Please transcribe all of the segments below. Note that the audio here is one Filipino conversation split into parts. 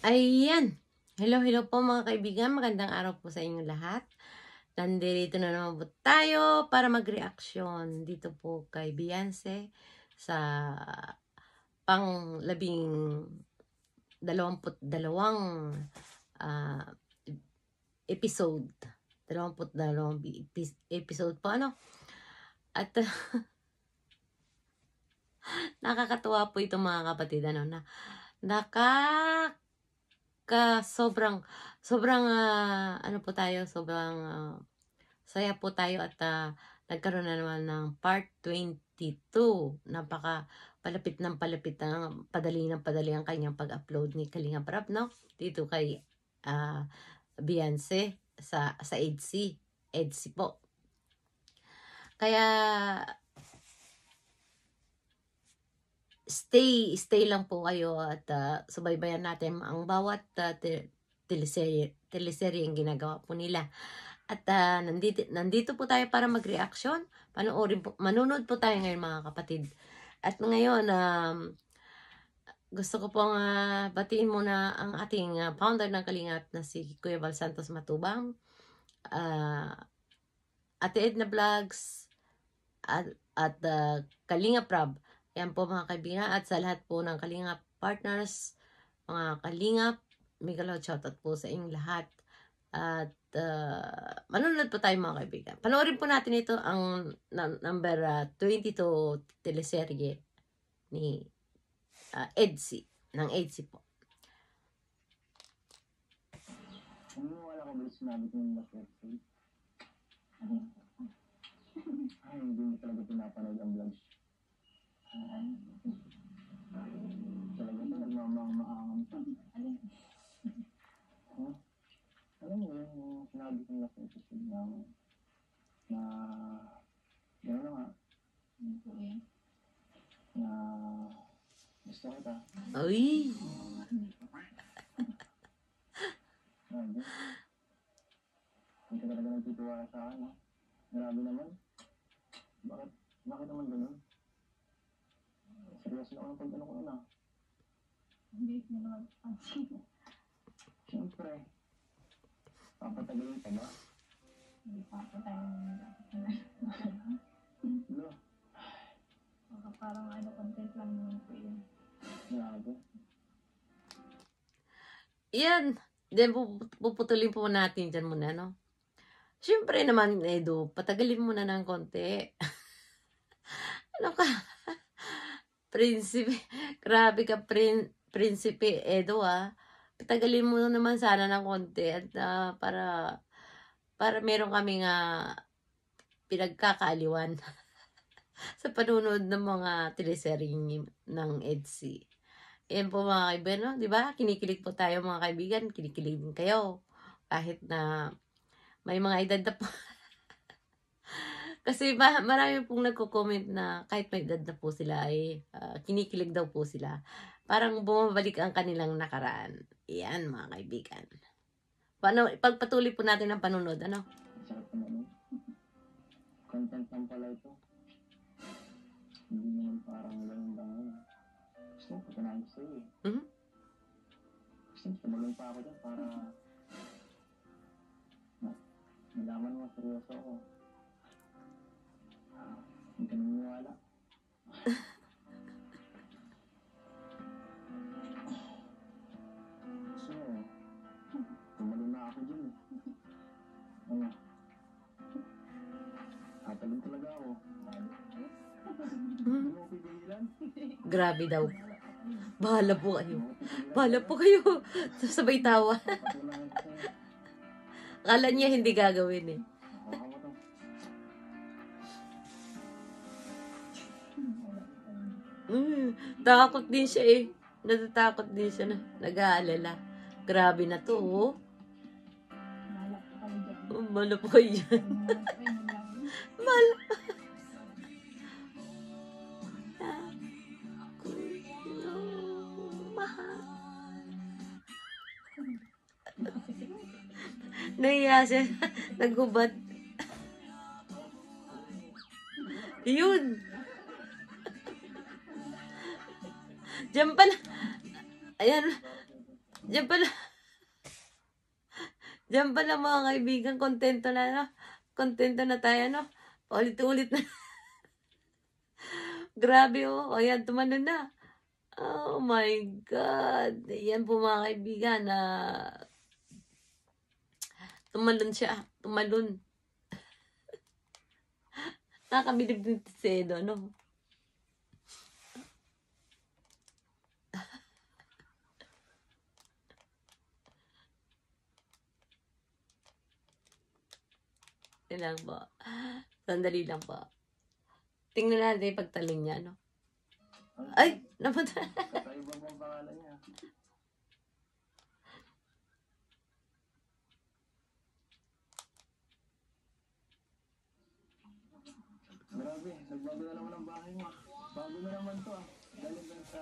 Ayan. Hello po mga kaibigan. Magandang araw po sa inyong lahat. Nandito na naman po tayo para mag-reaction dito po kay Beyonce sa pang-22 ah, episode. 22 episode po ano. At nakakatuwa po ito mga kapatid ano na sobrang ano po tayo, sobrang saya po tayo at nagkaroon na naman ng part 22. Napaka palapit ng padali ang kanyang pag-upload ni Kalinga Prab, no? Dito kay Beyonce sa EDSI po. Kaya stay lang po kayo at subaybayan natin ang bawat teleserye ang ginagawa po nila. At nandito po tayo para mag-reaction. Manonood po tayo ngayon mga kapatid. At ngayon, gusto ko pong batiin muna ang ating founder ng Kalingap na si Kuya Val Santos Matubang, Ate Edna Vlogs, at Kalinga Prab. Yan po mga kaibigan, at sa lahat po ng Kalingap partners, mga Kalingap, Miguel, shoutout po sa inyong lahat. At manonood po tayo mga kaibigan. Panoorin po natin ito ang number 22 teleserye ni EDSI, ng EDSI po. Wala ko ba sinabi ko yung last episode? Ay, hindi mo talaga pinapanood ang vlogs. Talaga ito, nagmamahang pa. Alam mo yung sinabi ko yung last episode na gano'n na nga. Na gusto kita. Uy! Grabe. Hindi ka talaga nagtitiwala sa akin, no? Grabe naman. Bakit naman gano'n? Seryoso na ako ng pag-ano ko na. Hindi mo naman pansin. Siyempre. Papatagalin pa ba? Hindi papatagalin na. No. Baka parang content lang naman po yun. Grabe. Yan. Then, puputulin po natin dyan muna, no? Siyempre naman, Edo, patagalin muna ng konti. Ano ka? Prinsipe. Grabe ka, Prinsipe Edo, patagalin mo naman sana ng konti at para meron kaming pinagkakaaliwan sa panunod ng mga teleserye ng EDSI. Yan po mga kaibigan, no? Diba? Kinikilig po tayo mga kaibigan. Kinikilig din kayo. Kahit na may mga edad na po. Kasi marami pong nagko-comment na kahit may edad na po sila ay kinikilig daw po sila. Parang bumabalik ang kanilang nakaraan. Yan mga kaibigan. Pagpatuloy po natin ang panunod, ano? Sarap naman. Content lang pala ito. Hindi naman parang ganun lang yun. Gusto mo, pagkanahin ko sa'yo eh. Gusto mo, tumalong pa ako dyan para nalaman mo, seryoso ako. Hindi ka naniniwala. So, tumalong na ako dyan eh. Ano? Tatalong talaga ako. Hindi mo pipigilan? Grabe daw. Bahala po kayo. Bahala po kayo. Sabay tawa. Akala niya hindi gagawin eh. Takot din siya eh. Natatakot din siya na. Nag-aalala. Grabe na to oh. Malo po kayo dyan. Malo. Nahiya siya. Nagubad. Yun. Diyan pala. Ayan. Diyan pala, diyan pala mga kaibigan, kontento na, no? Kontento na tayo, no? Paulit-ulit na. Grabe, oh. Ayan, tumalon na. Oh my God. Yan po mga kaibigan na tumalon siya. Tumalon. Nakakabilib din si Edo, no? Lang po. Sandali lang po. Tingnan natin yung pagtalon niya, no? Ay! Napunta. Kakaiba mo ang pangalan niya. Grabe, nagbago na naman ang bahay mo. Bago na naman to ah. Galing lang sa...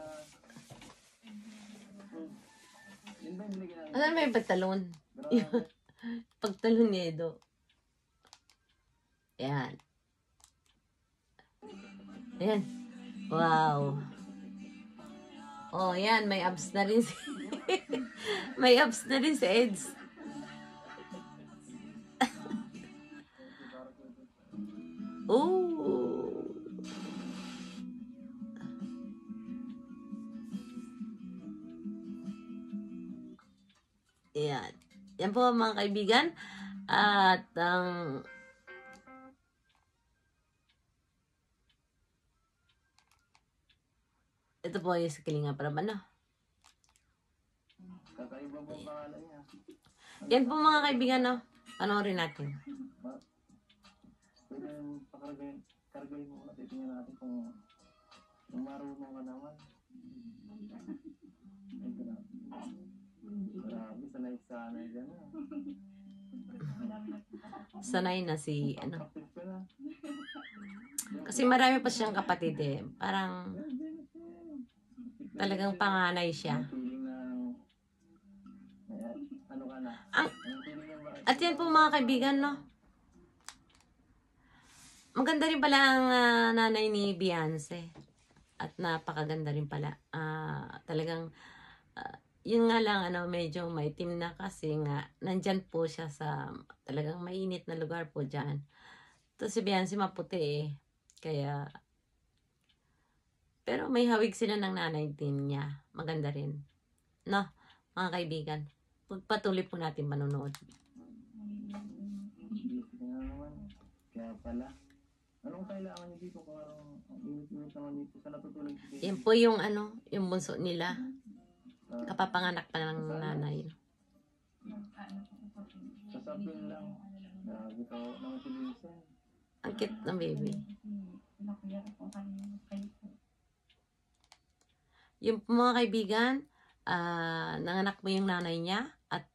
Yun ba yung binigyan namin? Ano may pagtalon? Grabe. Pagtalon ni Edo. Yan. Yan. Wow. Oh, yan. May abs na rin si... may abs na rin si Eds. Oh. Yan. Yan po mga kaibigan. At ang... ito po yung sa Kalinga Prab, ano? Kakaiba mo ang pangalan niya. Yan po mga kaibigan, no? Panoorin natin. Pwede yung kargay mo muna. Titingnan natin kung marunong ka naman. Ay, grabe, sanay gano'n. Sanay na si, ano? Practice ka na. Kasi marami pa siyang kapatid eh. Parang talagang panganay siya. Feeling na, ano ka na? Ang, Anong feeling mo ba? at yan po mga kaibigan, no? Maganda rin pala ang nanay ni Beyonce. At napakaganda rin pala. Talagang, yun nga lang, ano, medyo may team na kasi nga, nandyan po siya sa talagang mainit na lugar po dyan. Tapos si Beyonce maputi eh. Kaya, pero may hawig sila ng nanay din niya. Maganda rin. No, mga kaibigan. Pagpatuloy po natin manonood. Busy ka na naman. Kaya pala. Anong kailangan niyo dito kung anong init-init naman dito sa natutulog si Baby? Yan po yung ano, yung bunso nila. Kapapanganak pa ng nanay. Sa sapin lang. Grabe ka naman si Vincent. Ang cute ng baby. Yung po mga kaibigan, nanganak mo yung nanay niya at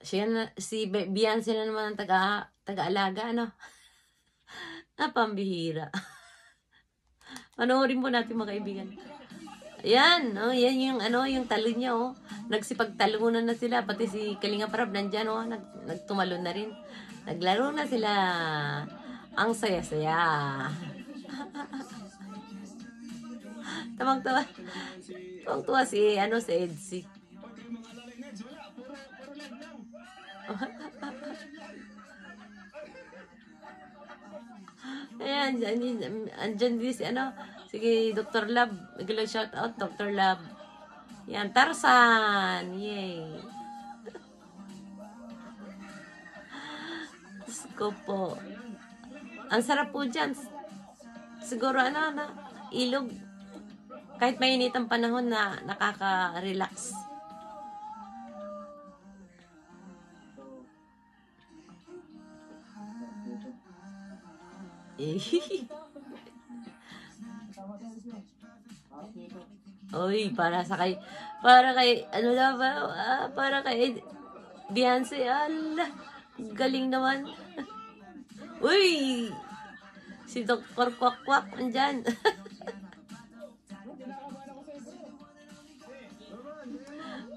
siya na, si Beyonce na naman ang taga-alaga, ano? Pambihira. Panoorin po natin mga kaibigan. Ayan, oh, yan yung ano, yung talo niya, oh. Nagsipagtalunan na sila, pati si Kalinga Prab nandyan, oh, nagtumalon na rin. Naglaro na sila. Ang saya-saya. Tamang-tawa. Tamang-tawa si, ano, si Edsy. Ayan, andyan din si, ano, sige, Dr. Love. Bigla shout out, Dr. Love. Yan, Tarzan. Yay. Diyos ko po. Ang sarap po dyan. Siguro, ano, ilog. Kahit mainit ang panahon na nakaka-relax. Oy, para kay, ano na ba, para kay Beyonce, ala, galing naman. Uy, si Dr. Kwak-Kwak, andyan.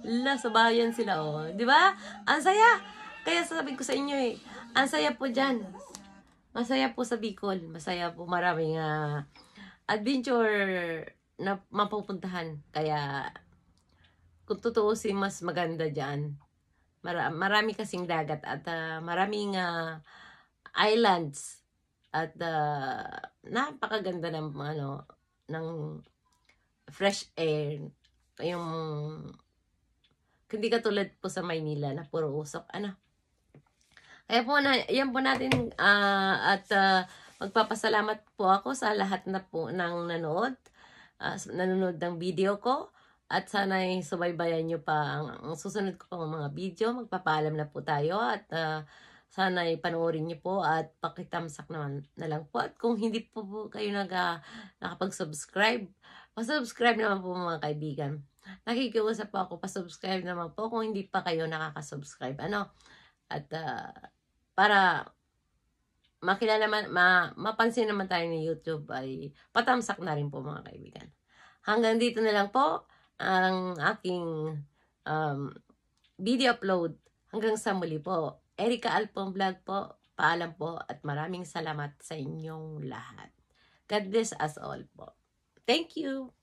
La, sa bayan sila, oh. Di ba? Ang saya. Kaya sabi ko sa inyo eh, ang saya po dyan. Masaya po sa Bicol. Masaya po, maraming adventure na mapupuntahan. Kaya kung tutuusin, mas maganda dyan. Marami kasing dagat at maraming islands at napakaganda ng ng fresh air. Yung hindi katulad po sa Maynila na puro usok. Kaya po yan po natin at magpapasalamat po ako sa lahat na po ng nanonood ng video ko. At sana'y subaybayan nyo pa ang susunod ko pang mga video. Magpapaalam na po tayo at sana'y panoorin nyo po at pakitamsak naman na lang po. At kung hindi po kayo nakapag-subscribe, pasubscribe naman po mga kaibigan. Nakikiusap po ako, pasubscribe naman po kung hindi pa kayo nakakasubscribe. At para makilala mapansin naman tayo ni YouTube ay patamsak na rin po mga kaibigan. Hanggang dito na lang po ang aking video upload. Hanggang sa muli po. Erica Alpong Vlog po. Paalam po at maraming salamat sa inyong lahat. God bless us all po. Thank you!